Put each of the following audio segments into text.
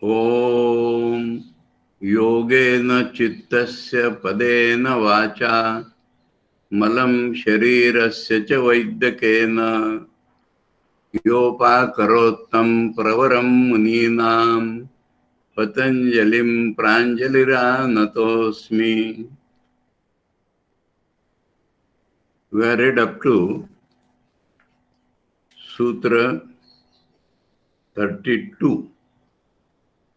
ओम योगेन चित्तस्य पदेन वाचा मलं शरीरस्य च वैद्यकेन योपाकरोत्तं प्रवरं मुनीनां पतंजलिं प्राञ्जलिरानतोऽस्मि. We are read up to Sutra 32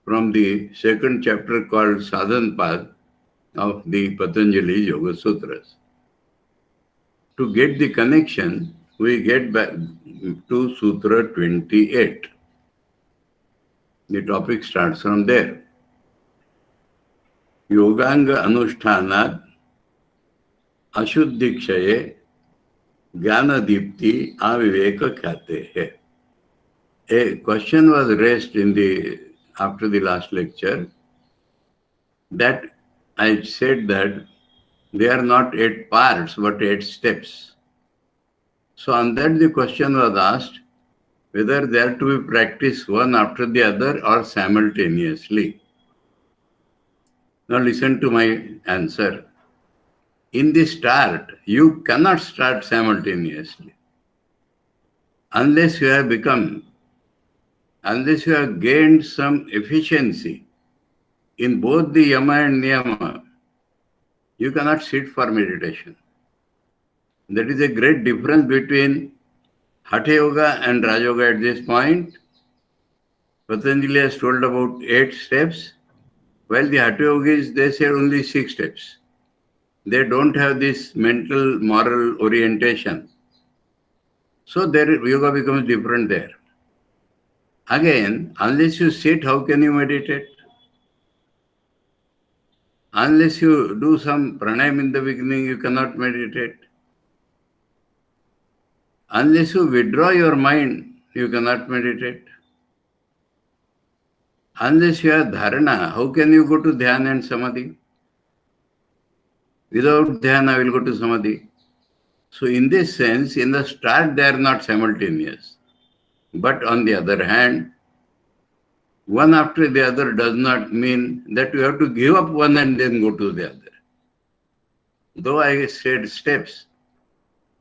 from the second chapter called Sadhan Path of the Patanjali Yoga Sutras. To get the connection, we get back to Sutra 28. The topic starts from there. Yoganga Anushthanat Ashuddhikshaye Jnanadipti Aviveka Khyate hai. A question was raised after the last lecture that I said that they are not 8 parts but 8 steps. So on that the question was asked whether they are to be practiced one after the other or simultaneously. Now listen to my answer. In the start, you cannot start simultaneously unless you have gained some efficiency in both the yama and niyama. You cannot sit for meditation. That is a great difference between Hatha Yoga and Raja Yoga at this point. Patanjali has told about 8 steps, while the Hatha Yogis, they said only 6 steps. They don't have this mental, moral orientation. So their yoga becomes different there. Again, unless you sit, how can you meditate? Unless you do some pranayam in the beginning, you cannot meditate. Unless you withdraw your mind, you cannot meditate. Unless you have dharana, how can you go to dhyana and samadhi? Without dhyana, I will go to samadhi. So in this sense, in the start, they are not simultaneous. But on the other hand, one after the other does not mean that you have to give up one and then go to the other. Though I said steps,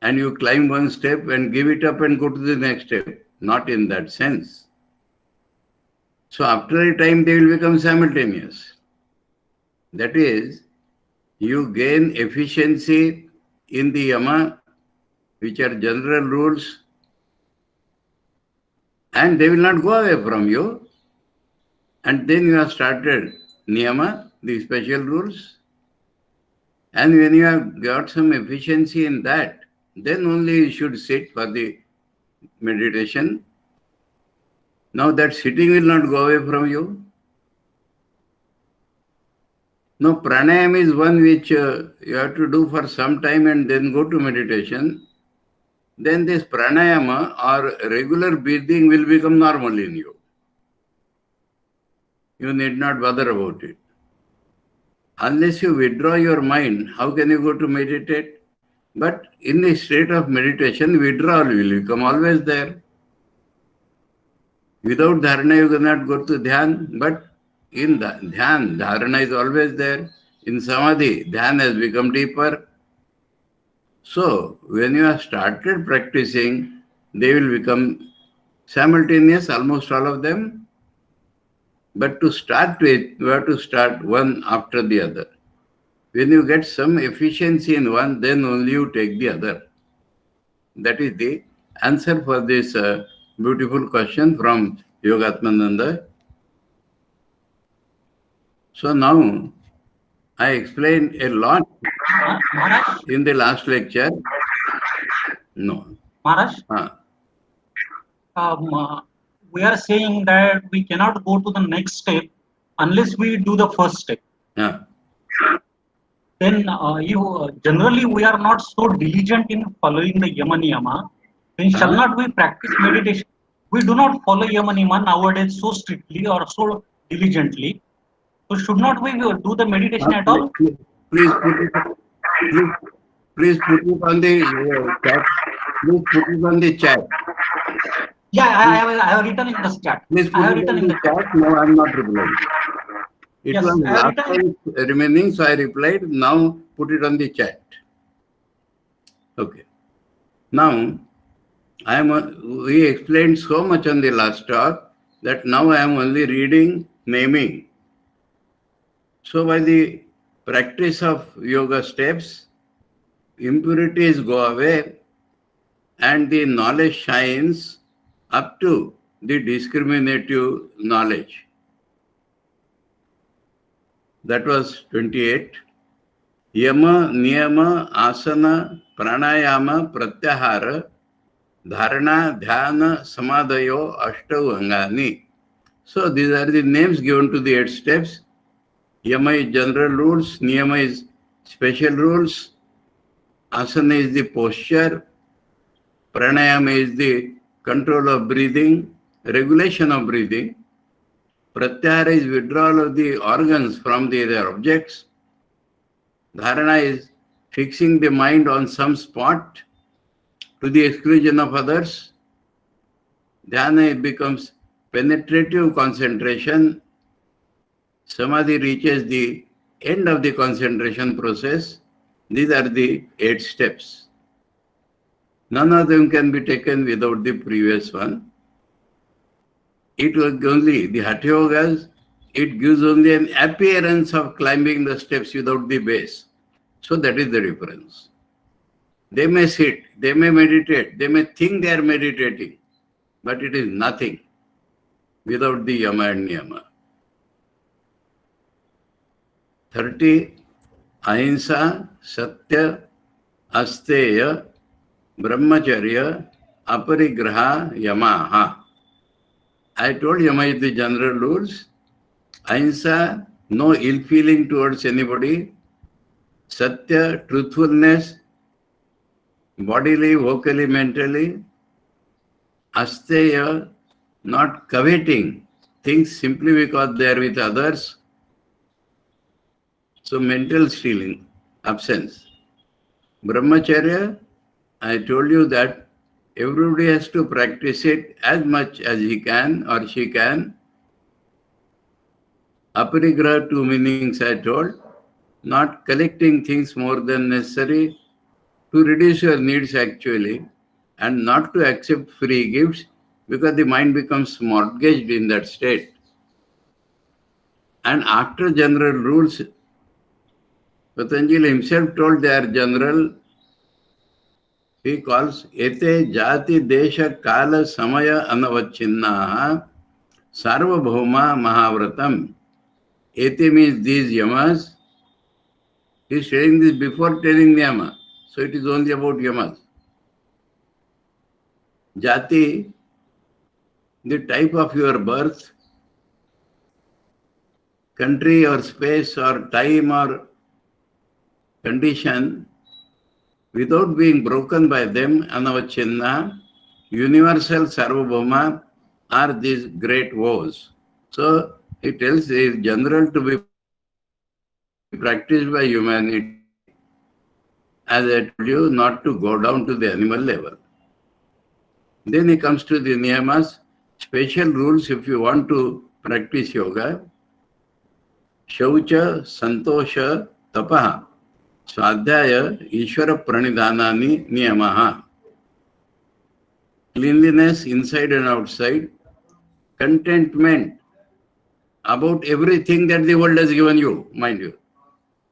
and you climb one step and give it up and go to the next step, not in that sense. So after a time, they will become simultaneous. That is, you gain efficiency in the yama, which are general rules, and they will not go away from you. And then you have started niyama, the special rules. And when you have got some efficiency in that, then only you should sit for the meditation. Now that sitting will not go away from you. No, pranayam is one which you have to do for some time and then go to meditation. Then this pranayama or regular breathing will become normal in you. You need not bother about it. Unless you withdraw your mind, how can you go to meditate? But in the state of meditation, withdrawal will become always there. Without dharana, you cannot go to dhyan, but in the dhyan, dharana is always there. In samadhi, dhyan has become deeper. So, when you have started practicing, they will become simultaneous, almost all of them. But to start with, you have to start one after the other. When you get some efficiency in one, then only you take the other. That is the answer for this beautiful question from Yogatmananda. So now, I explained a lot in the last lecture. No. Maharaj, we are saying that we cannot go to the next step unless we do the first step. Yeah. Then generally we are not so diligent in following the yama niyama. Then shall not we practice meditation? We do not follow yama niyama nowadays so strictly or so diligently. So should not we do the meditation at all? Please put it on the chat. Please put it on the chat. Yeah, I have written in the chat. Please I put have it written on in the the chat. chat. No, I'm not replying. It Yes, was I have last written. time remaining, so I replied. Now put it on the chat. Okay. Now we explained so much on the last talk that now I am only reading naming. So by the practice of yoga steps, impurities go away and the knowledge shines up to the discriminative knowledge. That was 28. Yama, Niyama, Asana, Pranayama, Pratyahara, Dharana, Dhyana, Samadhayo, Ashtau Angani. So these are the names given to the 8 steps. Yama is general rules, Niyama is special rules, Asana is the posture, Pranayama is the control of breathing, regulation of breathing, Pratyahara is withdrawal of the organs from the other objects, Dharana is fixing the mind on some spot to the exclusion of others. Dhyana becomes penetrative concentration. Samadhi reaches the end of the concentration process. These are the 8 steps. None of them can be taken without the previous one. It was only the Hatha Yogas, it gives only an appearance of climbing the steps without the base. So that is the difference. They may sit, they may meditate, they may think they are meditating, but it is nothing without the Yama and Niyama. 30. Ahimsa, Satya, Asteya, Brahmacharya, Aparigraha, Yamaha. I told Yama is the general rules. Ahimsa, no ill feeling towards anybody. Satya, truthfulness, bodily, vocally, mentally. Asteya, not coveting things simply because they are with others. So mental stealing, absence. Brahmacharya, I told you that everybody has to practice it as much as he can or she can. Aparigraha, 2 meanings I told. Not collecting things more than necessary to reduce your needs actually, and not to accept free gifts because the mind becomes mortgaged in that state. And after general rules, Patanjali himself told they are general. He calls Ete Jati Desha Kala Samaya Anavachinnaha Sarvabhauma Mahavratam. Ete means these yamas. He is saying this before telling the yama. So it is only about yamas. Jati, the type of your birth, country or space or time or condition, without being broken by them, Anavachinna, universal Sarvabhauma, are these great woes. So he tells it is general to be practiced by humanity, as I told you, not to go down to the animal level. Then he comes to the niyamas, special rules if you want to practice yoga. Shaucha, Santosha, Tapaha, Swadhyaya, Ishvara Pranidhanani, Niyamaha. Cleanliness inside and outside, contentment about everything that the world has given you, mind you.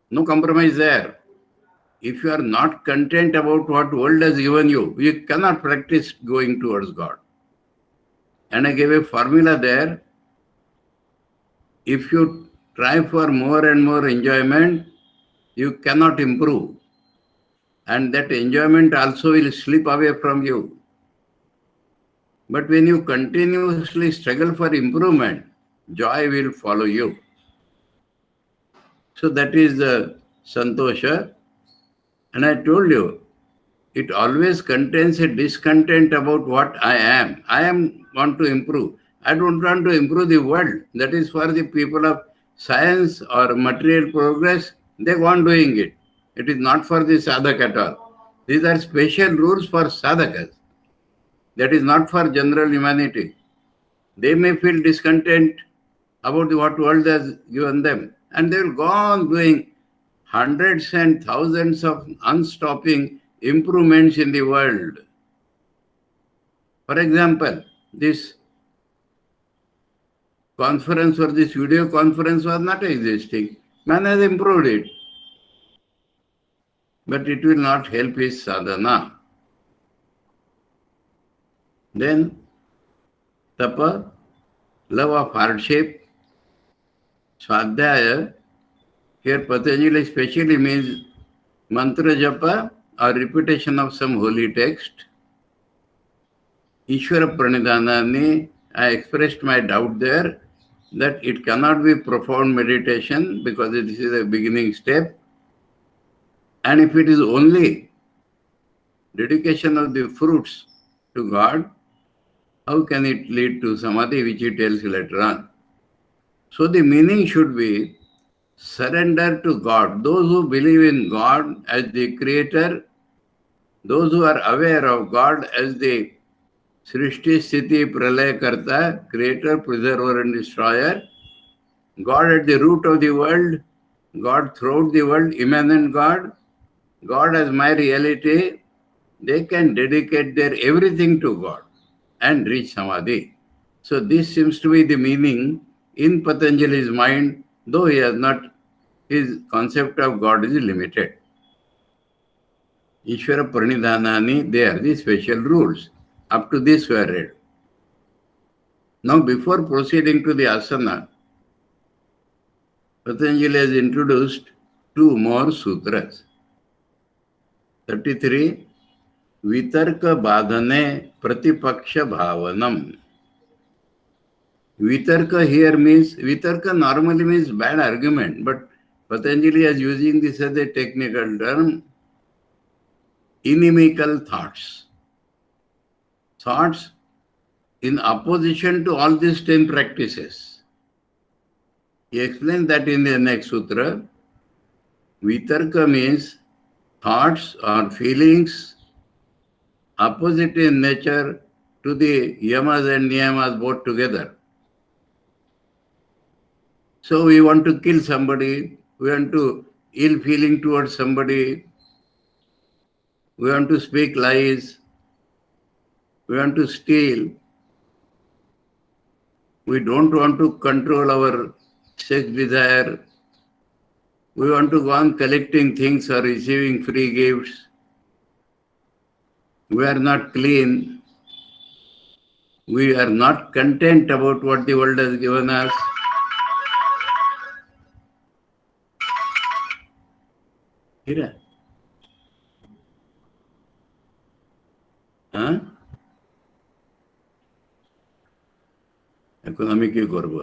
No compromise there. If you are not content about what world has given you, you cannot practice going towards God. And I gave a formula there. If you try for more and more enjoyment, you cannot improve. And that enjoyment also will slip away from you. But when you continuously struggle for improvement, joy will follow you. So that is the Santosha. And I told you, it always contains a discontent about what I am. I am want to improve. I don't want to improve the world. That is for the people of science or material progress. They go on doing it. It is not for the sadhak at all. These are special rules for sadhakas. That is not for general humanity. They may feel discontent about what world has given them, and they will go on doing hundreds and thousands of unstopping improvements in the world. For example, this conference or this video conference was not existing. Man has improved it. But it will not help his sadhana. Then, tapa, love of hardship, swadhyaya, here Patanjali specially means mantra japa or repetition of some holy text. Ishvara Pranidhanani, I expressed my doubt there that it cannot be profound meditation because this is a beginning step. And if it is only dedication of the fruits to God, how can it lead to samadhi, which he tells later on? So the meaning should be surrender to God. Those who believe in God as the creator, those who are aware of God as the Srishti Sthiti Pralaya Karta, creator, preserver and destroyer, God at the root of the world, God throughout the world, immanent God, God as my reality, they can dedicate their everything to God and reach samadhi. So this seems to be the meaning in Patanjali's mind, though he has not, his concept of God is limited. Ishvara Pranidhanani, they are the special rules. Up to this we are read. Now before proceeding to the asana, Patanjali has introduced two more sutras. 33, Vitarka Badhane Pratipaksha Bhavanam. Vitarka here means, Vitarka normally means bad argument, but Patanjali is using this as a technical term, inimical thoughts. Thoughts in opposition to all these 10 practices. He explains that in the next sutra. Vitarka means thoughts or feelings opposite in nature to the yamas and niyamas both together. So we want to kill somebody, we want to ill feeling towards somebody, we want to speak lies, we want to steal, we don't want to control our sex desire, we want to go on collecting things or receiving free gifts, we are not clean, we are not content about what the world has given us. Hira. Huh? এখন আমি কি করব?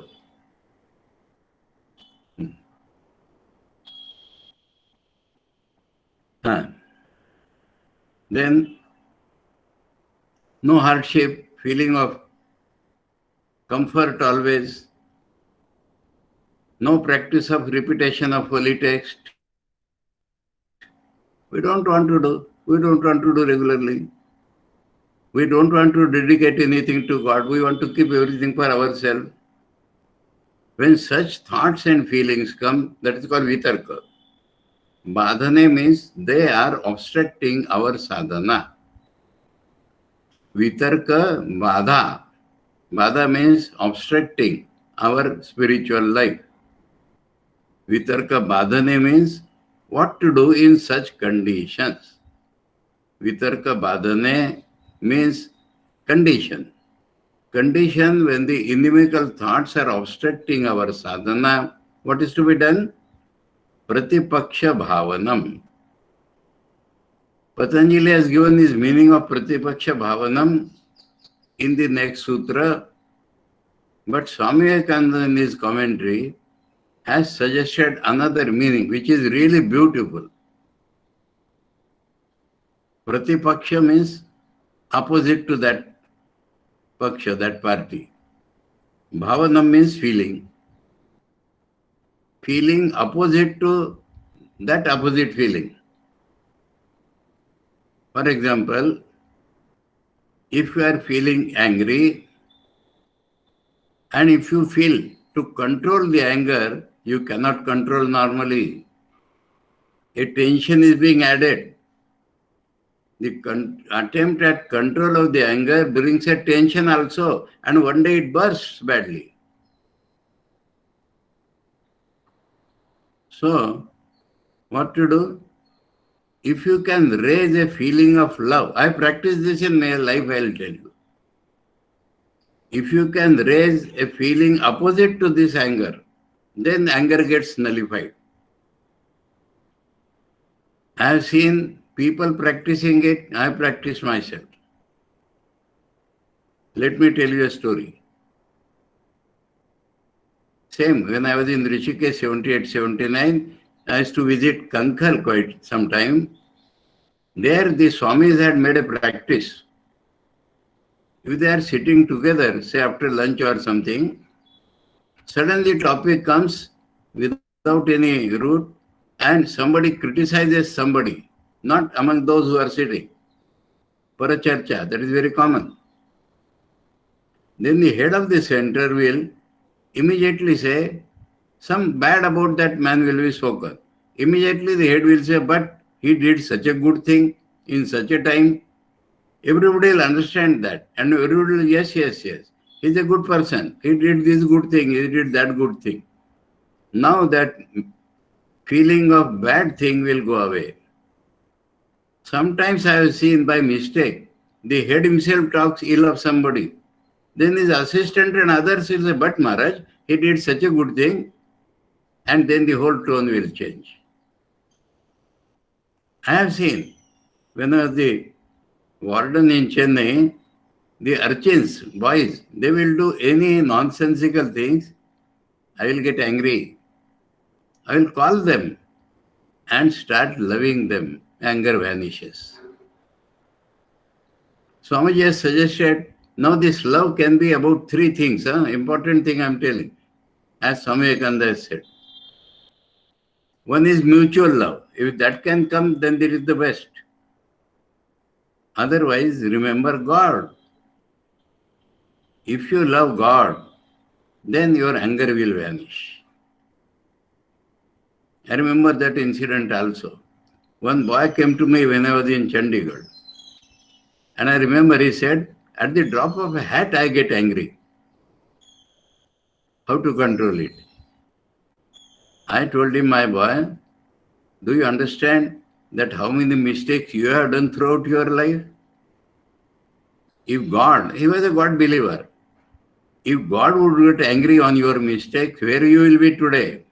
Then no hardship, feeling of comfort always, no practice of repetition of holy text. We don't want to do. We don't want to do regularly. We don't want to dedicate anything to God. We want to keep everything for ourselves. When such thoughts and feelings come, that is called vitarka. Badhane means they are obstructing our sadhana. Vitarka, badha. Badha means obstructing our spiritual life. Vitarka badhane means what to do in such conditions. Vitarka badhane means condition. Condition when the inimical thoughts are obstructing our sadhana, what is to be done? Pratipaksha bhavanam. Patanjali has given his meaning of Pratipaksha bhavanam in the next sutra, but Swami Vivekananda in his commentary has suggested another meaning which is really beautiful. Pratipaksha means opposite to that paksha, that party. Bhavanam means feeling. Feeling opposite to that opposite feeling. For example, if you are feeling angry, and if you feel to control the anger, you cannot control normally. A tension is being added. The attempt at control of the anger brings a tension also, and one day it bursts badly. So, what to do? If you can raise a feeling of love, I practice this in my life, I'll tell you. If you can raise a feeling opposite to this anger, then anger gets nullified. I have seen people practicing it, I practice myself. Let me tell you a story. Same, when I was in Rishikesh 78, 79, I used to visit Kankhal quite some time. There the Swamis had made a practice. If they are sitting together, say after lunch or something, suddenly topic comes without any root and somebody criticizes somebody, not among those who are sitting. Paracharcha, that is very common. Then the head of the center will immediately say, some bad about that man will be spoken. Immediately the head will say, but he did such a good thing in such a time. Everybody will understand that. And everybody will, yes, yes, yes. He's a good person. He did this good thing. He did that good thing. Now that feeling of bad thing will go away. Sometimes I have seen by mistake, the head himself talks ill of somebody. Then his assistant and others will say, but Maharaj, he did such a good thing. And then the whole tone will change. I have seen, when I was the warden in Chennai, the urchins, boys, they will do any nonsensical things. I will get angry. I will call them and start loving them. Anger vanishes. Swamiji has suggested, now this love can be about three things. Important thing I am telling. As Swami Vivekananda has said. One is mutual love. If that can come, then it is the best. Otherwise, remember God. If you love God, then your anger will vanish. I remember that incident also. One boy came to me when I was in Chandigarh. And I remember he said, at the drop of a hat, I get angry. How to control it? I told him, my boy, do you understand that how many mistakes you have done throughout your life? If God, he was a God believer, if God would get angry on your mistakes, where you will be today?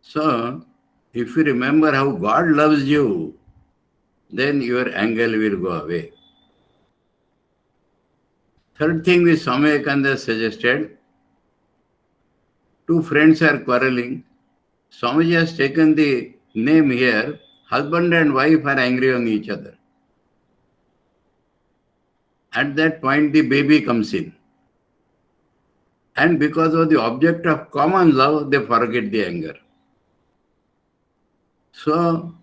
So, if you remember how God loves you, then your anger will go away. Third thing which Swami Vivekananda suggested, two friends are quarreling. Swamiji has taken the name here, husband and wife are angry on each other. At that point, the baby comes in. And because of the object of common love, they forget the anger. So,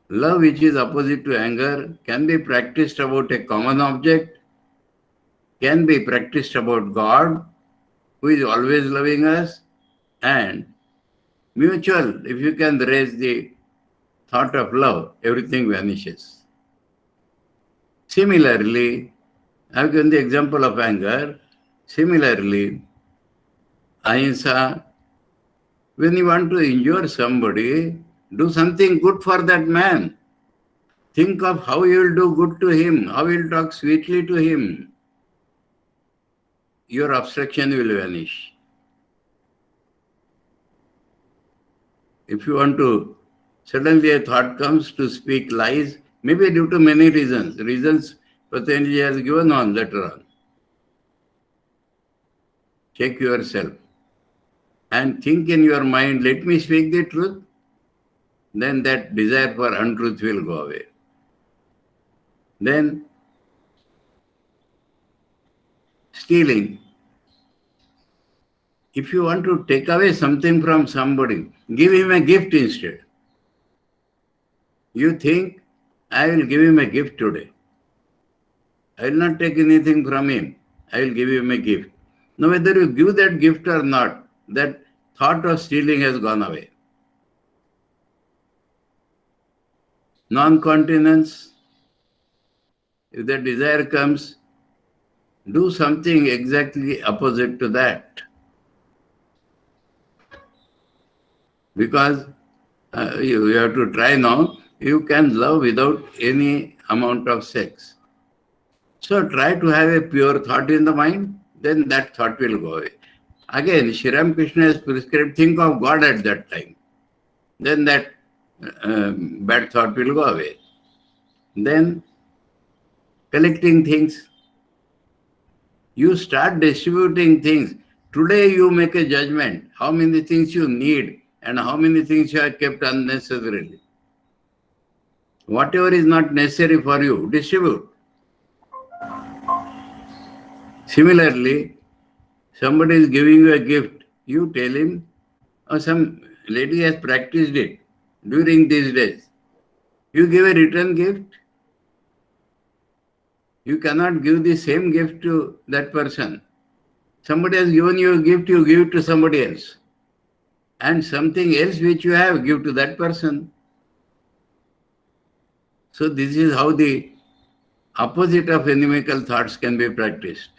love which is opposite to anger can be practiced about a common object, can be practiced about God, who is always loving us, and mutual, if you can raise the thought of love, everything vanishes. Similarly, I have given the example of anger. Similarly, ahimsa, when you want to injure somebody, do something good for that man. Think of how you will do good to him, how you will talk sweetly to him. Your obstruction will vanish. If you want to, suddenly a thought comes to speak lies, maybe due to many reasons. Reasons Patanjali has given on later on. Check yourself and think in your mind, let me speak the truth. Then that desire for untruth will go away. Then stealing. If you want to take away something from somebody, give him a gift instead. You think, I will give him a gift today. I will not take anything from him. I will give him a gift. Now, whether you give that gift or not, that thought of stealing has gone away. Non-continence, if the desire comes, do something exactly opposite to that. Because you have to try now, you can love without any amount of sex. So try to have a pure thought in the mind, then that thought will go away. Again, Sri Ramakrishna has prescribed, think of God at that time. Then that bad thought will go away. Then collecting things. You start distributing things. Today you make a judgment how many things you need and how many things you have kept unnecessarily. Whatever is not necessary for you, distribute. Similarly, somebody is giving you a gift, you tell him, or some lady has practiced it during these days. You give a return gift. You cannot give the same gift to that person. Somebody has given you a gift, you give it to somebody else. And something else which you have, give to that person. So this is how the opposite of inimical thoughts can be practiced.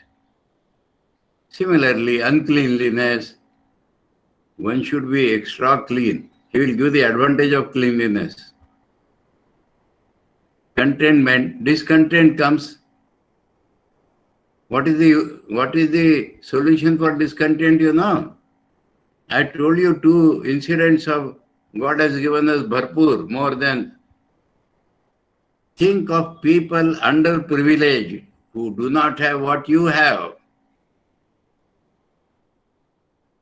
Similarly, uncleanliness, one should be extra clean. He will give the advantage of cleanliness. Contentment, discontent comes. What is the solution for discontent, you know? I told you 2 incidents of God has given us bharpur, more than. Think of people underprivileged who do not have what you have.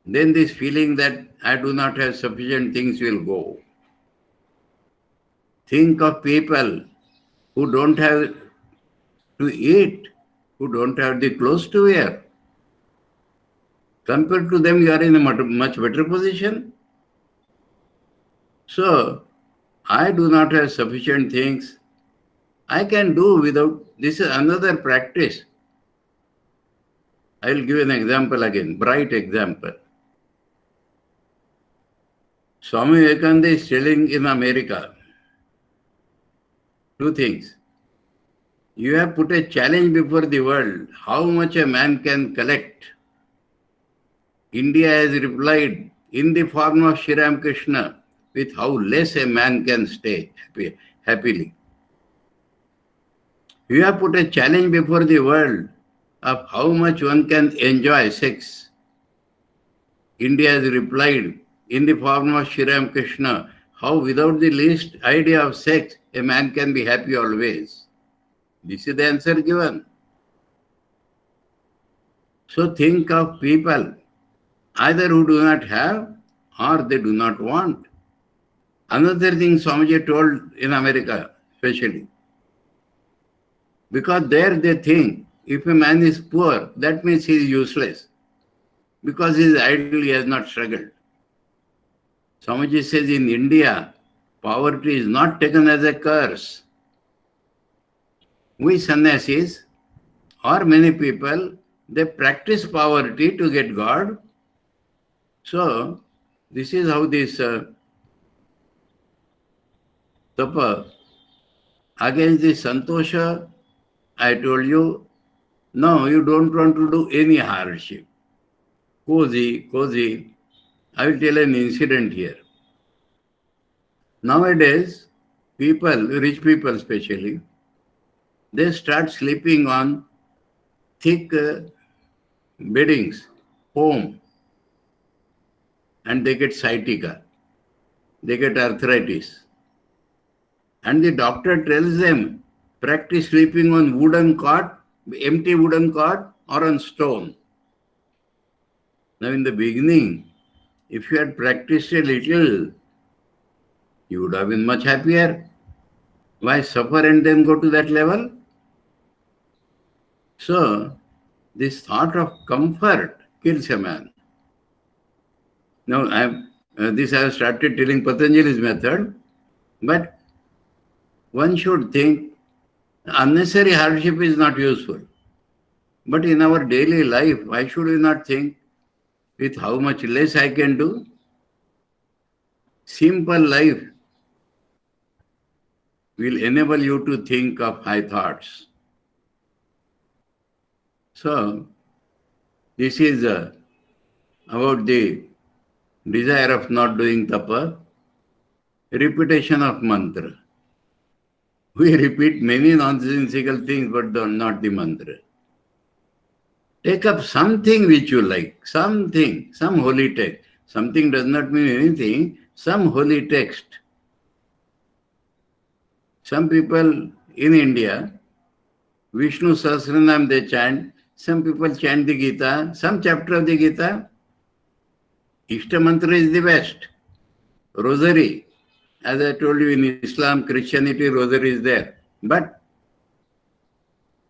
Then this feeling that I do not have sufficient things will go. Think of people who don't have to eat, who don't have the clothes to wear. Compared to them, you are in a much better position. So, I do not have sufficient things. I can do without. This is another practice. I will give an example again, bright example. Swami Vivekananda is telling in America 2 things. You have put a challenge before the world, how much a man can collect. India has replied in the form of Sri Ramakrishna with how less a man can stay happily. You have put a challenge before the world of how much one can enjoy sex. India has replied in the form of Sri Ramakrishna how without the least idea of sex a man can be happy always. This is the answer given. So think of people either who do not have or they do not want. Another thing Swamiji told in America especially, because there they think if a man is poor, that means he is useless because he is idle, he has not struggled. Swamiji says in India, poverty is not taken as a curse. We sannyasis or many people, they practice poverty to get God. So, this is how this tapa against the santosha, I told you, no, you don't want to do any hardship. Cozy. I will tell an incident here. Nowadays, people, rich people especially, they start sleeping on thick beddings, foam, and they get sciatica, they get arthritis. And the doctor tells them, practice sleeping on wooden cot, empty wooden cot, or on stone. Now in the beginning, if you had practiced a little, you would have been much happier. Why suffer and then go to that level? So, this thought of comfort kills a man. Now, I have started telling Patanjali's method, but one should think Unnecessary hardship is not useful. But in our daily life, why should we not think with how much less I can do? Simple life will enable you to think of high thoughts. So, this is about the desire of not doing tapa, repetition of mantra. We repeat many nonsensical things, but not the mantra. Take up something which you like, something, some holy text. Something does not mean anything, some holy text. Some people in India, Vishnu Sahasranam they chant, some people chant the Gita, some chapter of the Gita. Ishta mantra is the best. Rosary, as I told you, in Islam, Christianity, rosary is there. But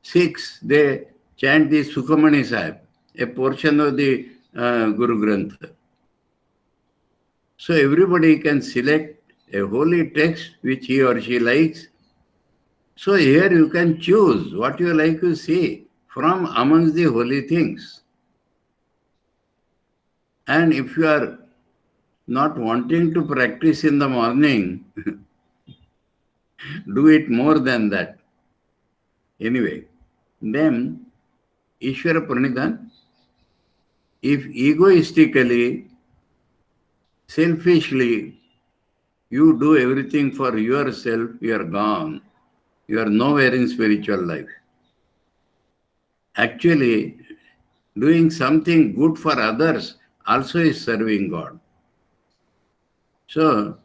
Sikhs, they chant the Sukhamani Sahib, a portion of the Guru Granth. So everybody can select a holy text which he or she likes. So here you can choose what you like to see from amongst the holy things. And if you are not wanting to practice in the morning, do it more than that. Anyway, then Ishvara Pranidhan, if egoistically, selfishly, you do everything for yourself, you are gone. You are nowhere in spiritual life. Actually, doing something good for others also is serving God. So,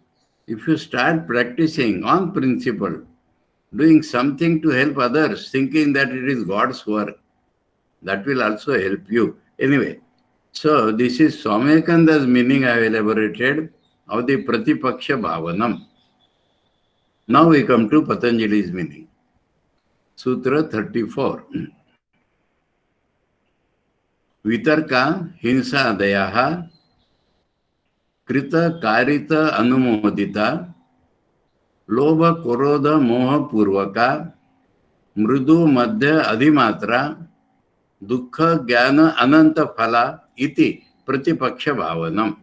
if you start practicing on principle, doing something to help others, thinking that it is God's work, that will also help you. Anyway, so this is Swami Vivekananda's meaning I have elaborated of the Pratipaksha Bhavanam. Now we come to Patanjali's meaning. Sutra 34. Vitarka hinsa dayaha krita karita anumodita lobha koroda moha purvaka mrudu madhya adhimatra dukkha jnana ananta phala iti pratipaksha bhavanam.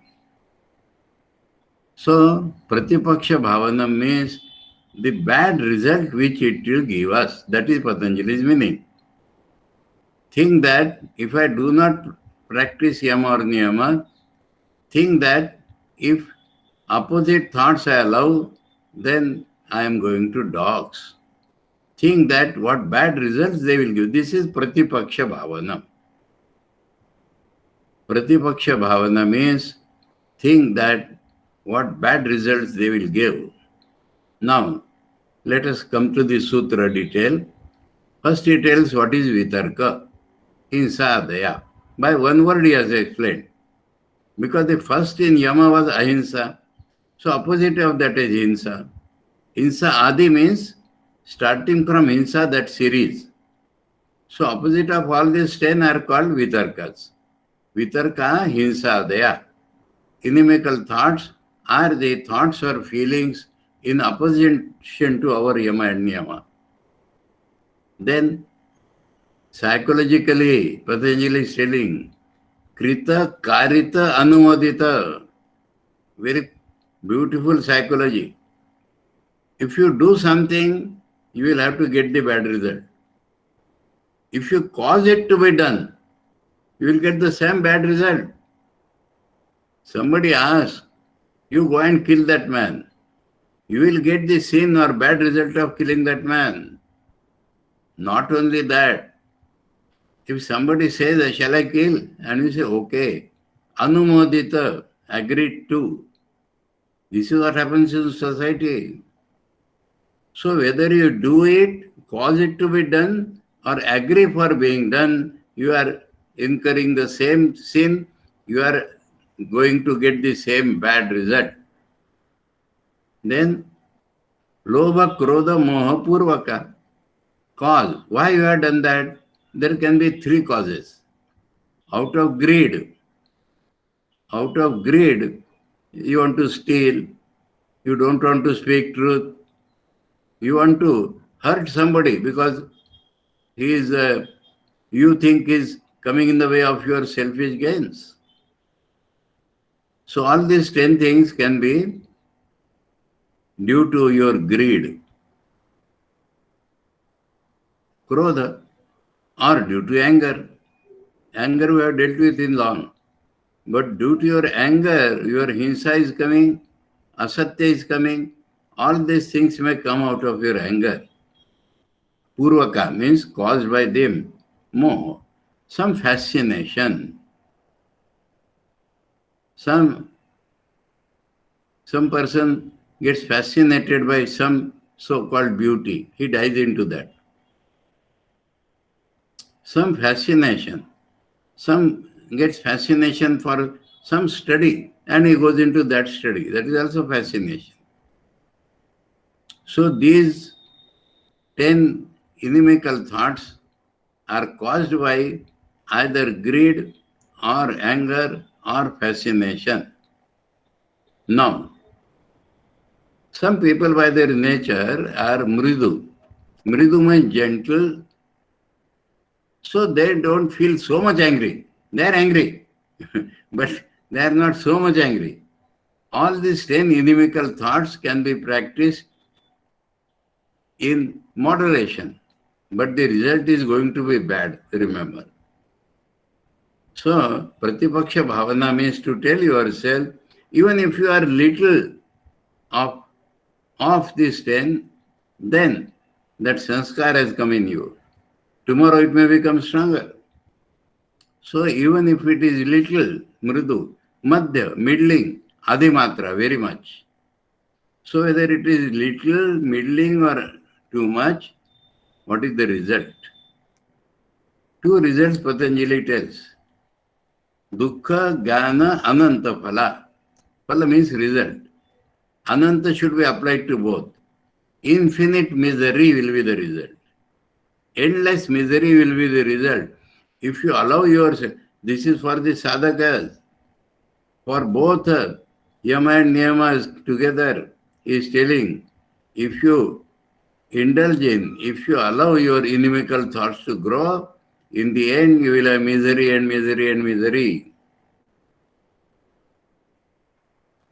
So, pratipaksha bhavanam means the bad result which it will give us. That is Patanjali's meaning. Think that if I do not practice yama or niyama, think that if opposite thoughts I allow, then I am going to dogs. Think that what bad results they will give. This is Pratipaksha Bhavana. Pratipaksha Bhavana means think that what bad results they will give. Now, let us come to the sutra detail. First he tells what is Vitarka, Hinsa Daya. By one word he has explained. Because the first in Yama was Ahimsa. So opposite of that is Hinsa. Hinsa Adi means starting from Hinsa, that series. So opposite of all these 10 are called Vitarkas. Vitarka, Hinsa, Daya. Inimical thoughts are the thoughts or feelings in opposition to our Yama and Niyama. Then psychologically, Patanjali is telling, Krita, Karita, Anumodita. Very beautiful psychology. If you do something, you will have to get the bad result. If you cause it to be done, you will get the same bad result. Somebody asks, you go and kill that man. You will get the sin or bad result of killing that man. Not only that, if somebody says, shall I kill? And you say, okay. Anumodita, agreed to. This is what happens in society. So whether you do it, cause it to be done, or agree for being done, you are incurring the same sin, you are going to get the same bad result. Then, Lobha, Krodha, Moha, Purvaka. Cause. Why you have done that? There can be 3 causes. Out of greed. Out of greed, you want to steal, you don't want to speak truth, you want to hurt somebody because he is, you think is coming in the way of your selfish gains. So all these 10 things can be due to your greed, krodha, or due to anger. Anger we have dealt with in long. But due to your anger, your hinsa is coming, asatya is coming, all these things may come out of your anger. Purvaka means caused by them. Moha, some fascination. Some person gets fascinated by some so-called beauty. He dives into that. Some fascination. Some gets fascination for some study and he goes into that study. That is also fascination. So these 10 inimical thoughts are caused by either greed or anger or fascination. Now, some people by their nature are mridu. Mridu means gentle, so they don't feel so much angry. They are angry, but they are not so much angry. All these 10 inimical thoughts can be practiced in moderation, but the result is going to be bad, remember. So, Pratipaksha Bhavana means to tell yourself, even if you are little of these 10, then that sanskar has come in you. Tomorrow it may become stronger. So even if it is little, mridu, madhya, middling, adhimatra, very much. So whether it is little, middling or too much, what is the result? Two results Patanjali tells. Dukkha, Jnana, Ananta Phala. Phala means result. Ananta should be applied to both. Infinite misery will be the result. Endless misery will be the result. If you allow yourself, this is for the sadhakas, for both yama and niyamas together, he is telling, if you indulge in, if you allow your inimical thoughts to grow, in the end you will have misery and misery and misery.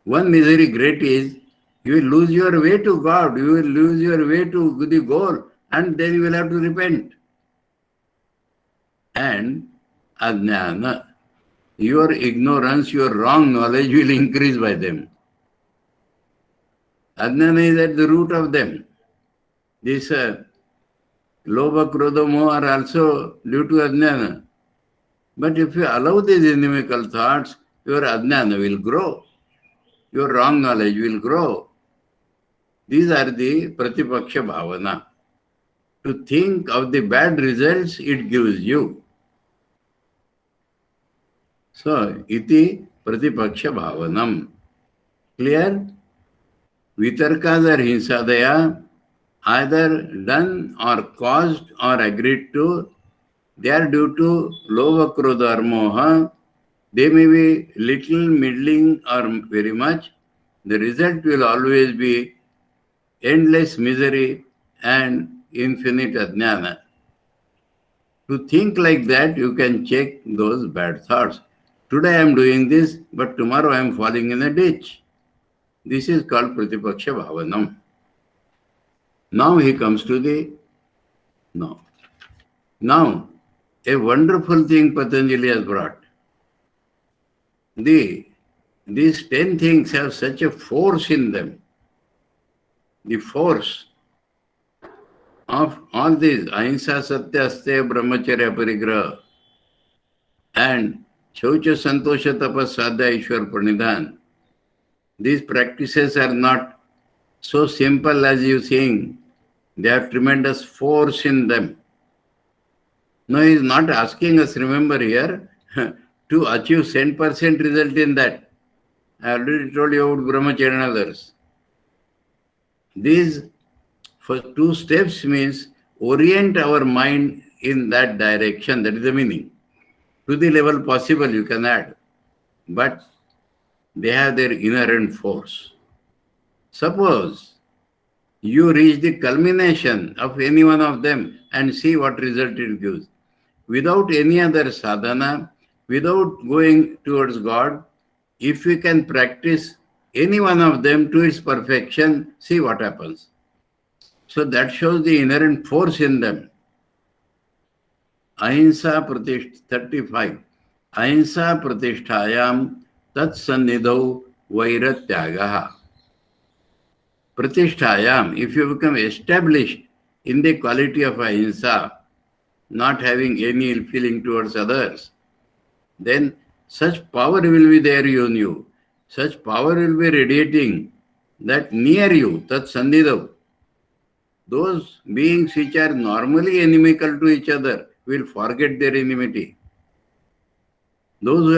One misery great is, you will lose your way to God, you will lose your way to the goal, and then you will have to repent. And ajnana, your ignorance, your wrong knowledge will increase by them. Ajnana is at the root of them. This lobha, krodha, moha are also due to ajnana. But if you allow these inimical thoughts, your ajnana will grow. Your wrong knowledge will grow. These are the pratipaksha bhavana. To think of the bad results it gives you. So, iti pratipaksha bhavanam. Clear? Vitarkas are hinsadaya, either done or caused or agreed to. They are due to lobha, krodha or moha. They may be little, middling or very much. The result will always be endless misery and infinite ajnana. To think like that, you can check those bad thoughts. Today I am doing this, but tomorrow I am falling in a ditch. This is called Pratipaksha Bhavanam. Now he comes to the no. Now, a wonderful thing Patanjali has brought. These 10 things have such a force in them. The force of all these ahimsa, satya, asteya, brahmacharya, parigraha, and shaucha, santosha, tapas, sadhya, ishwar, pranidhan. These practices are not so simple as you think. They have tremendous force in them. No, he is not asking us, remember here, to achieve 10% result in that. I already told you about brahmacharya and others. These first two steps means orient our mind in that direction. That is the meaning. To the level possible you can add. But they have their inherent force. Suppose you reach the culmination of any one of them and see what result it gives. Without any other sadhana, without going towards God, if we can practice any one of them to its perfection, see what happens. So that shows the inherent force in them. Ahimsa Pratishtha 35. Ahimsa Pratisthayam Tat Sannidhau Vairatyagaha. Pratisthayam, if you become established in the quality of ahimsa, not having any ill feeling towards others, then such power will be there in you. Such power will be radiating that near you, tat sannidhav, those beings which are normally inimical to each other will forget their enmity. Those who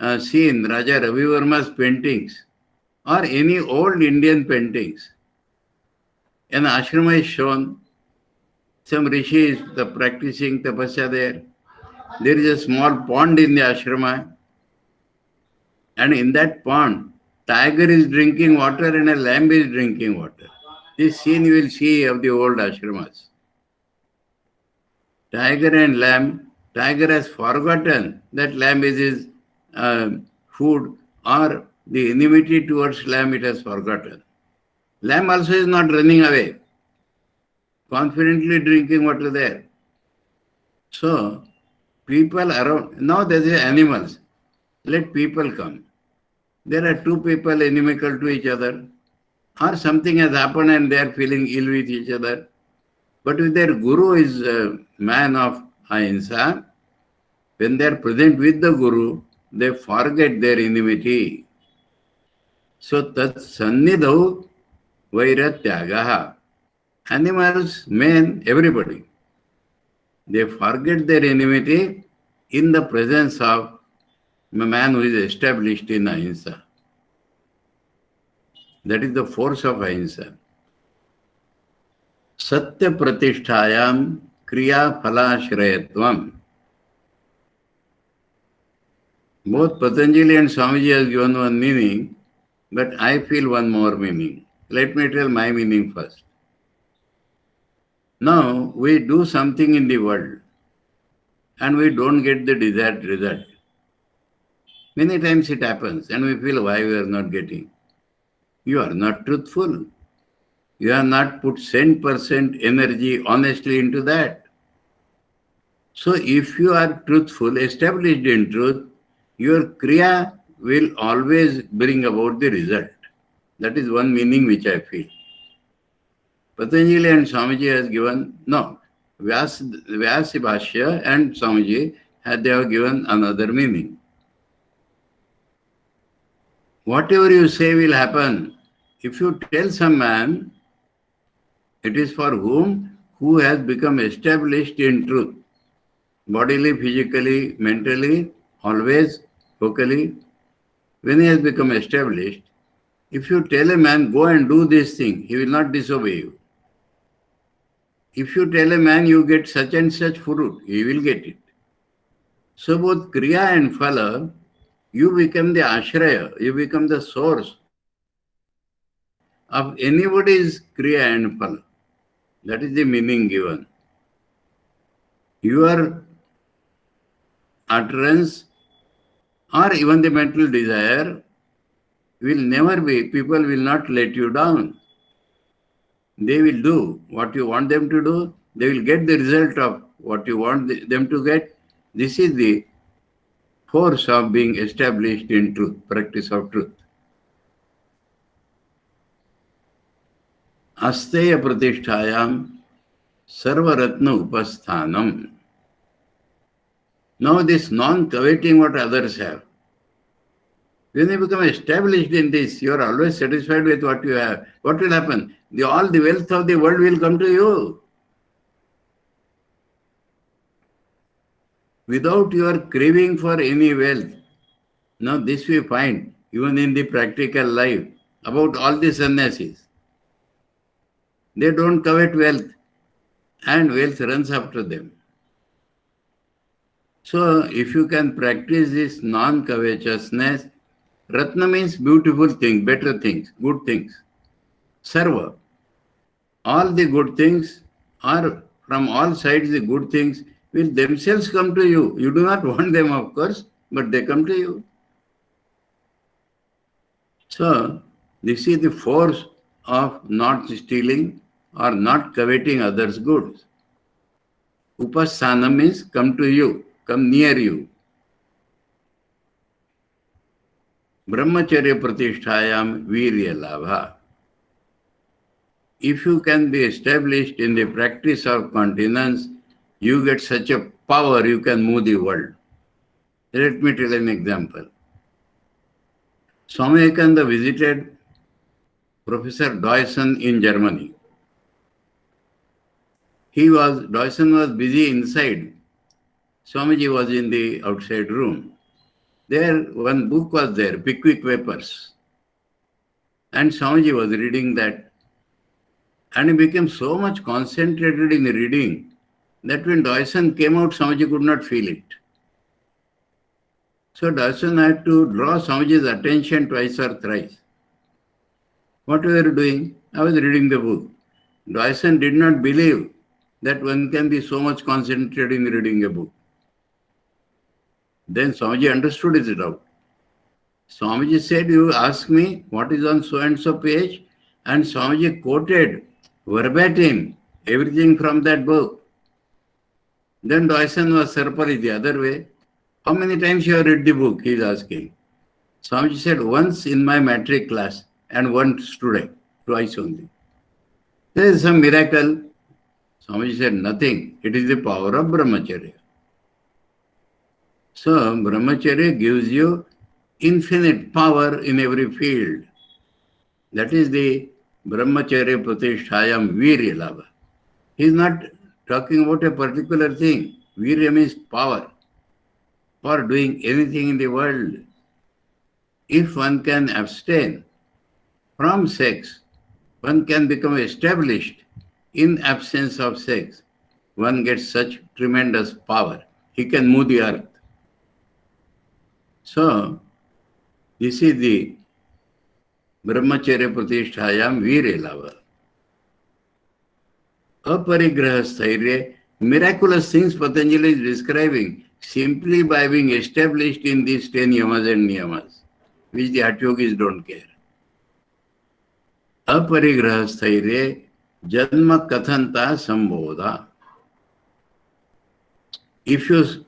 have seen Raja Ravi Verma's paintings or any old Indian paintings, an ashrama is shown, some rishis practicing tapasya there. There is a small pond in the ashrama, and in that pond, tiger is drinking water and a lamb is drinking water. This scene you will see of the old ashramas. Tiger and lamb, tiger has forgotten that lamb is his food, or the enmity towards lamb it has forgotten. Lamb also is not running away, confidently drinking water there. So, people around, now there is animals, let people come. There are two people inimical to each other, or something has happened and they are feeling ill with each other. But if their guru is a man of ahimsa, when they are present with the guru, they forget their enmity. So, tat sannidhau vairatyagaha. Animals, men, everybody, they forget their enmity in the presence of a man who is established in ahimsa. That is the force of ahimsa. Satya pratisthayam kriya phalashrayatvam. Both Patanjali and Swamiji has given one meaning, but I feel one more meaning. Let me tell my meaning first. Now, we do something in the world and we don't get the desired result. Many times it happens and we feel why we are not getting. You are not truthful. You have not put 10% energy honestly into that. So if you are truthful, established in truth, your kriya will always bring about the result. That is one meaning which I feel. Patanjali and Swamiji has given, no, Vyasa Bhashya and Swamiji they have given another meaning. Whatever you say will happen. If you tell some man, it is for who has become established in truth, bodily, physically, mentally, always, vocally. When he has become established, if you tell a man, go and do this thing, he will not disobey you. If you tell a man, you get such and such fruit, he will get it. So both kriya and phala, you become the ashraya, you become the source of anybody's kriya and phala. That is the meaning given. Your utterance or even the mental desire will never be, people will not let you down. They will do what you want them to do. They will get the result of what you want them to get. This is the force of being established in truth, practice of truth. Asteya pratisthayam sarvaratna upasthanam. Now this non-coveting what others have. When you become established in this, you are always satisfied with what you have. What will happen? All the wealth of the world will come to you. Without your craving for any wealth. Now this we find even in the practical life about all the sannyasis. They don't covet wealth and wealth runs after them. So if you can practice this non-covetousness, Ratna means beautiful things, better things, good things. Sarva. all the good things, or from all sides the good things will themselves come to you. You do not want them, of course, but they come to you. So, this is the force of not stealing or not coveting others' goods. Upasthana means come to you, come near you. Brahmacharya pratisthayam virya labha. If you can be established in the practice of continence, you get such a power, you can move the world. Let me tell an example. Swami Vivekananda visited Professor Deussen in Germany. Deussen was busy inside. Swamiji was in the outside room. There, one book was there, Pickwick Papers. And Swamiji was reading that. And he became so much concentrated in reading that when Deussen came out, Swamiji could not feel it. So Deussen had to draw Swamiji's attention twice or thrice. What were you doing? I was reading the book. Deussen did not believe that one can be so much concentrated in reading a book. Then Swamiji understood his doubt. Swamiji said, you ask me what is on so and so page, and Swamiji quoted verbatim everything from that book. Then Deussen was surprised the other way. How many times you have read the book? He is asking. Swamiji said, once in my matric class and one student, twice only. There is some miracle. Swamiji said, nothing. It is the power of Brahmacharya. So, Brahmacharya gives you infinite power in every field. That is the Brahmacharya pratisthayam virya labha. He is not talking about a particular thing. Virya means power for doing anything in the world. If one can abstain from sex, one can become established in absence of sex. One gets such tremendous power. He can move the earth. So, this is the Brahmacharya pratisthayam virya labha. Aparigraha sthairya, miraculous things Patanjali is describing simply by being established in these 10 yamas and niyamas, which the Hatha Yogis don't care. Aparigraha sthairya, janma kathanta sambodha. If you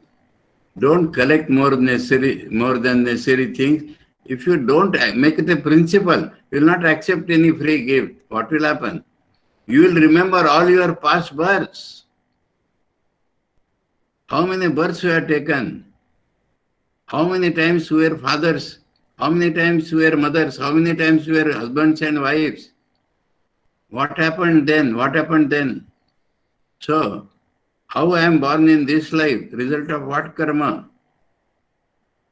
don't collect more than necessary things, if you don't make it a principle, you will not accept any free gift. What will happen? You will remember all your past births. How many births you have taken? How many times you were fathers? How many times you were mothers? How many times you were husbands and wives? What happened then? What happened then? So, how I am born in this life, result of what karma?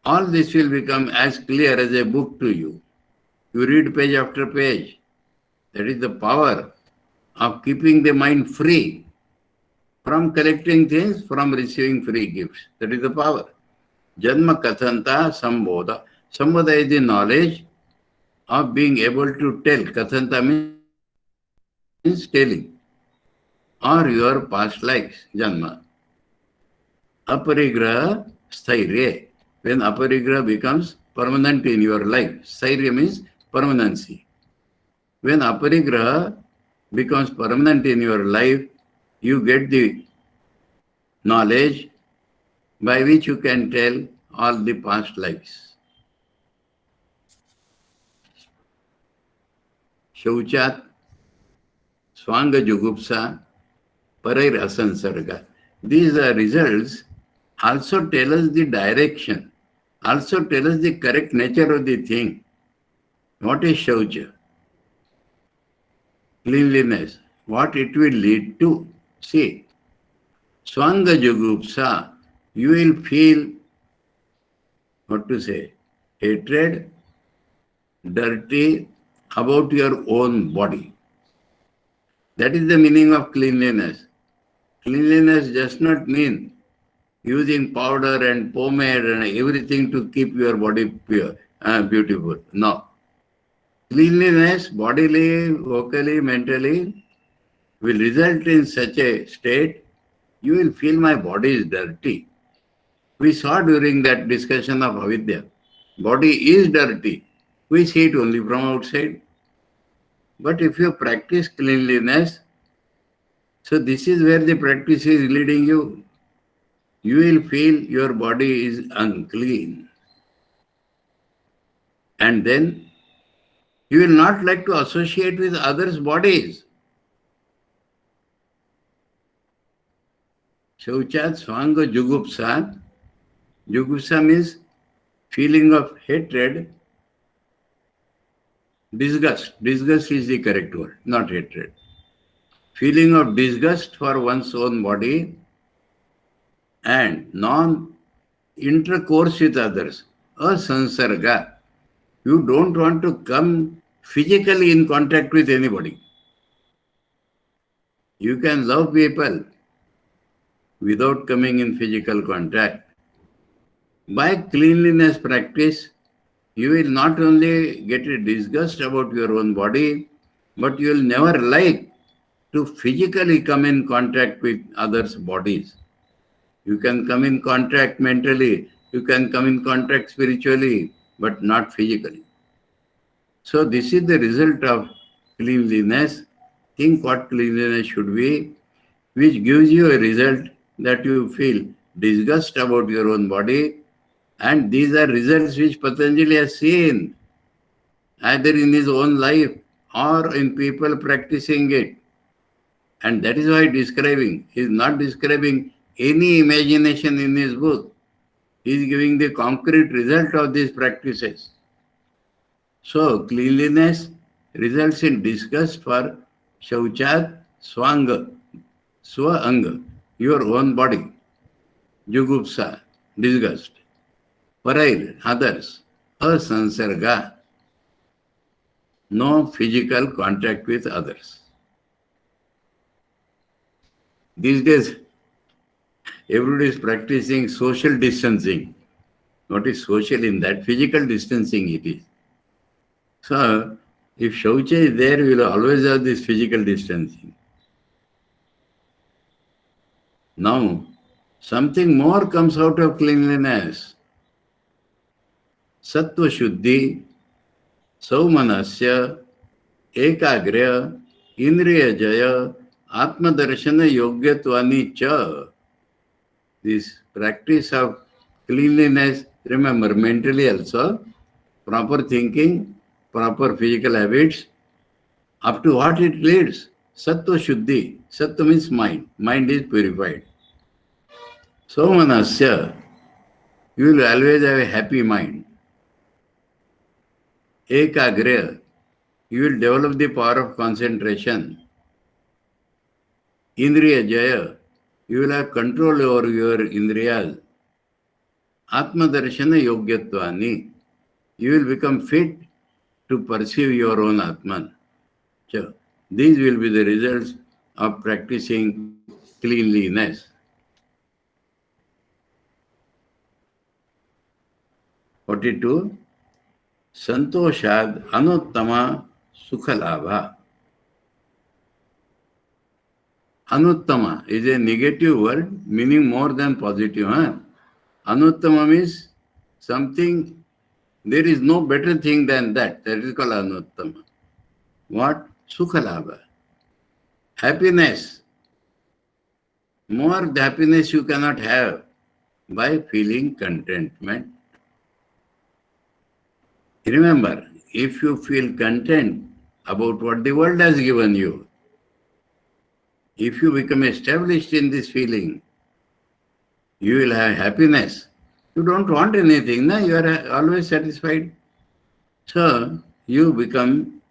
All this will become as clear as a book to you. You read page after page. That is the power of keeping the mind free from collecting things, from receiving free gifts. That is the power. Janma kathanta sambodha. Sambodha is the knowledge of being able to tell. Kathanta means telling. Or your past lives, janma. Aparigraha sthairya. When aparigraha becomes permanent in your life, sthairya means permanency. When aparigraha becomes permanent in your life, you get the knowledge by which you can tell all the past lives. Shauchat, Swanga Jugupsa, Parair Asansarga. These results also tell us the direction, also tell us the correct nature of the thing. What is Shaucha? Cleanliness. What it will lead to? See, Swanga Jugupsa, you will feel, what to say, hatred, dirty about your own body. That is the meaning of cleanliness. Cleanliness does not mean using powder and pomade and everything to keep your body pure, beautiful. No. Cleanliness, bodily, vocally, mentally, will result in such a state, you will feel my body is dirty. We saw during that discussion of avidya, body is dirty. We see it only from outside. But if you practice cleanliness, so this is where the practice is leading you. You will feel your body is unclean. And then you will not like to associate with others' bodies. Shauchat Swanga Jugupsa. Jugupsa means feeling of hatred, disgust. Disgust is the correct word, not hatred. Feeling of disgust for one's own body and non-intercourse with others. Asansarga. You don't want to come physically in contact with anybody. You can love people without coming in physical contact. By cleanliness practice, you will not only get a disgust about your own body, but you will never like to physically come in contact with others' bodies. You can come in contact mentally, you can come in contact spiritually, but not physically. So this is the result of cleanliness. Think what cleanliness should be, which gives you a result that you feel disgust about your own body. And these are results which Patanjali has seen, either in his own life or in people practicing it. And that is why he is not describing any imagination in his book. He is giving the concrete result of these practices. So, cleanliness results in disgust for Shauchat Swanga, Swa-anga, your own body. Jugupsa, disgust. Parair, others. Asansarga, no physical contact with others. These days, everybody is practicing social distancing. What is social in that? Physical distancing it is. So, if Shaucha is there, we will always have this physical distancing. Now, something more comes out of cleanliness. Sattva Shuddhi, Saumanasya, Ekagrya, Indriya Jaya, Atma Darshana Yogyatvani Cha. This practice of cleanliness, remember mentally also, proper thinking, proper physical habits, up to what it leads? Sattva Shuddhi. Sattva means mind. Mind is purified. Saumanasya, you will always have a happy mind. Ekagrya, you will develop the power of concentration. Indriya Jaya, you will have control over your indriyas. Atma Darshana Yogyatvani, you will become fit to perceive your own Atman. So, these will be the results of practicing cleanliness. 42. Santoshad Anuttama Sukhalabha. Anuttama is a negative word meaning more than positive. Anuttama means something, there is no better thing than that. That is called Anuttama. What? Sukhalabha. Happiness. More happiness you cannot have by feeling contentment. Remember, if you feel content about what the world has given you, if you become established in this feeling, you will have happiness. You don't want anything, no? You are always satisfied. So, you become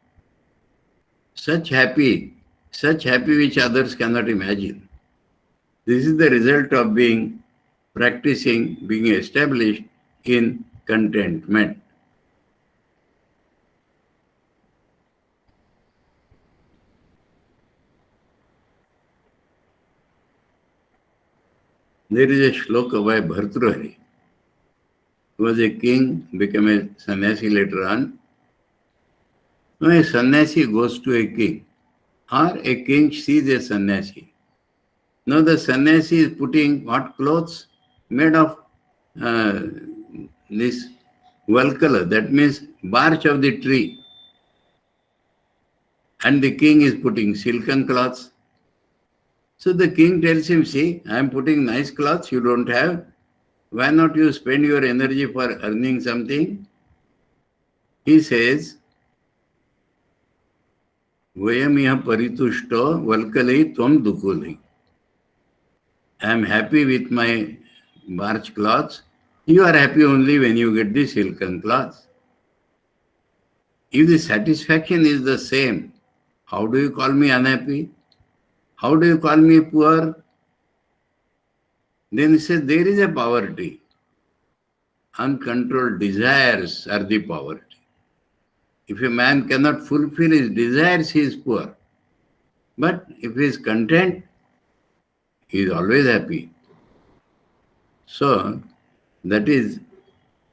such happy which others cannot imagine. This is the result of being established in contentment. There is a shloka by Bhartrihari, who was a king, became a sannyasi later on. When a sannyasi goes to a king, Or a king sees a sannyasi. Now the sannyasi is putting what clothes? Made of uh, this valkala, that means bark of the tree. And the king is putting silken cloths. So the king tells him, see, I am putting nice clothes, you don't have. Why not you spend your energy for earning something? He says, Vayam iha paritushto valkalai tvam dukulai. I am happy with my barch cloths. You are happy only when you get the silken cloths. If the satisfaction is the same, how do you call me unhappy? How do you call me poor? Then he says there is a poverty. Uncontrolled desires are the poverty. If a man cannot fulfill his desires, he is poor. But if he is content, he is always happy. So that is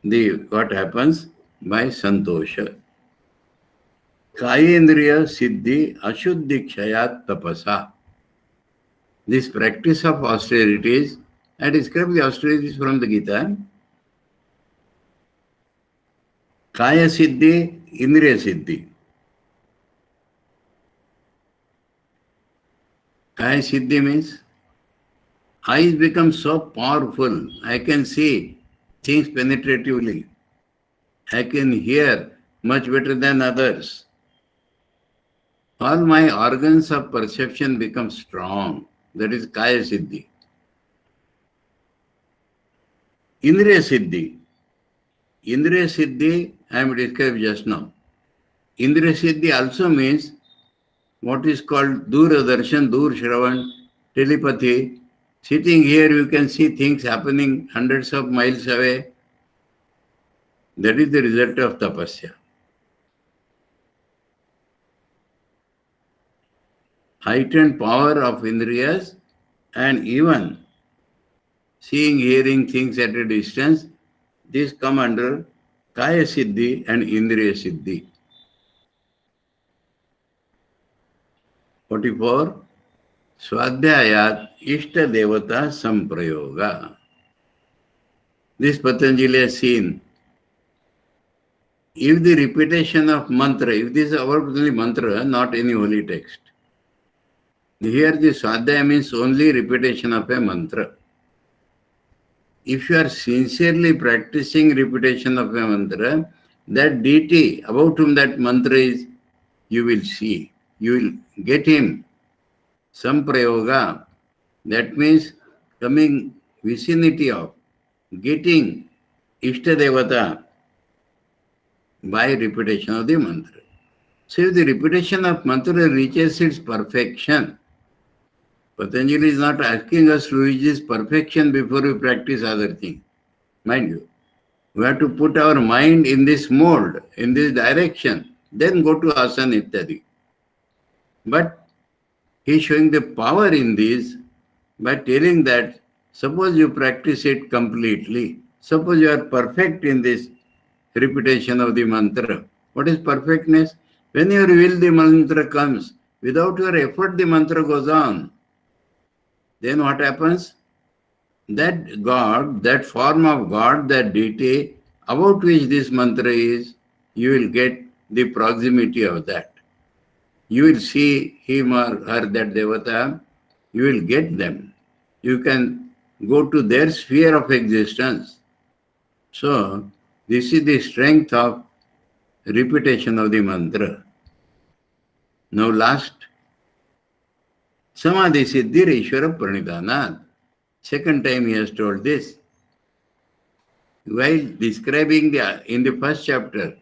the what happens by santosha. Kayendriya siddhi ashuddhi kshayat tapasa. This practice of austerities, I describe the austerities from the Gita. Kaya siddhi, indriya siddhi. Kaya siddhi means eyes become so powerful. I can see things penetratively. I can hear much better than others. All my organs of perception become strong. That is Kaya Siddhi. Indriya Siddhi. Indriya Siddhi, I am described just now. Indriya Siddhi also means what is called Dura Darshan, Dur Shravan, telepathy. Sitting here, you can see things happening hundreds of miles away. That is the result of tapasya. Heightened power of Indriyas and even seeing, hearing things at a distance, these come under Kaya Siddhi and Indriya Siddhi. 44. Swadhyayat Ishta Devata Samprayoga. This Patanjali has seen. If the repetition of mantra, if this is our mantra, not any holy text. Here the Swadhyaya means only repetition of a mantra. If you are sincerely practicing repetition of a mantra, that deity about whom that mantra is, you will see. You will get him. Samprayoga, that means coming vicinity of, getting Ishtadevata by repetition of the mantra. So if the repetition of mantra reaches its perfection, Patanjali is not asking us to reach this perfection before we practice other things. Mind you, we have to put our mind in this mold, in this direction, then go to asana ityadi. But he is showing the power in this by telling that suppose you practice it completely, suppose you are perfect in this repetition of the mantra. What is perfectness? When your will, the mantra comes. Without your effort, the mantra goes on. Then what happens? That God, that form of God, that deity about which this mantra is, you will get the proximity of that. You will see him or her, that devata, you will get them. You can go to their sphere of existence. So, this is the strength of repetition of the mantra. Now last, Samadhi Siddhir Ishvara Pranidhanat. Second time he has told this. While describing in the first chapter,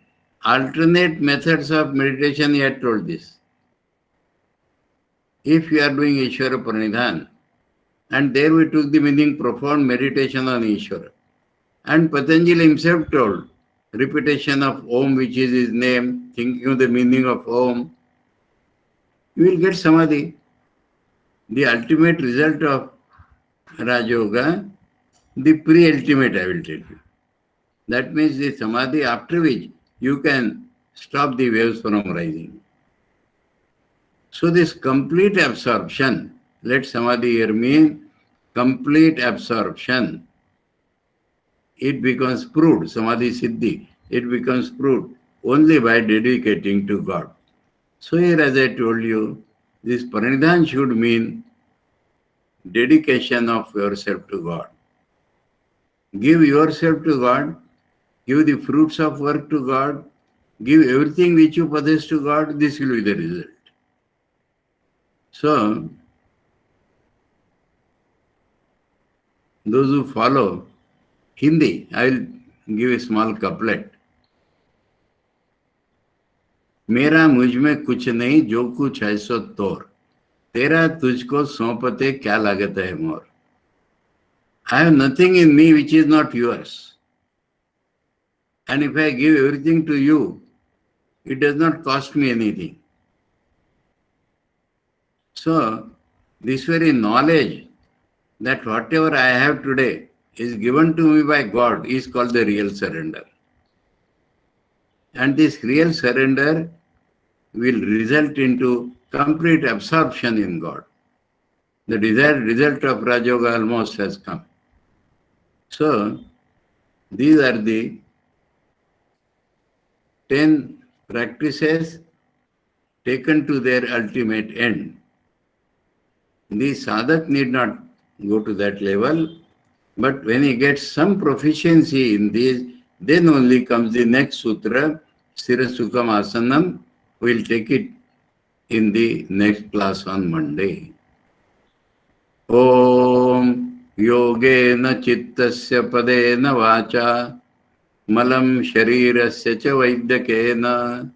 alternate methods of meditation, he had told this. If you are doing Ishvara Pranidhan, and there we took the meaning profound meditation on Ishvara. And Patanjali himself told, repetition of Om, which is his name, thinking of the meaning of Om, you will get Samadhi. The ultimate result of Raja Yoga, the pre-ultimate, I will tell you. That means the Samadhi after which you can stop the waves from rising. So this complete absorption, let samadhi here mean complete absorption. It becomes proved, samadhi siddhi, it becomes proved only by dedicating to God. So here, as I told you, this paranidhan should mean dedication of yourself to God. Give yourself to God, give the fruits of work to God, give everything which you possess to God, this will be the result. So, those who follow Hindi, I will give a small couplet. मेरा मुझ में कुछ नहीं जो कुछ है सो तोर तेरा तुझको सौंपते क्या लागत है मोर I have nothing in me which is not yours. And if I give everything to you, it does not cost me anything. So, this very knowledge that whatever I have today is given to me by God is called the real surrender. And this real surrender will result into complete absorption in God. The desired result of Rajoga almost has come. So, these are the 10 practices taken to their ultimate end. The sadhak need not go to that level, but when he gets some proficiency in these, then only comes the next sutra, Sirasukham Asanam. We'll take it in the next class on Monday. Om Yogena Chittasya Padena Vacha Malam Sharirasya Cha Vaidyakena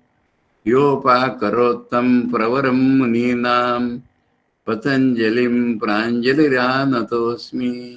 Yopa Karotam Pravaram Muninam Patanjalim Pranjaliranatosmi.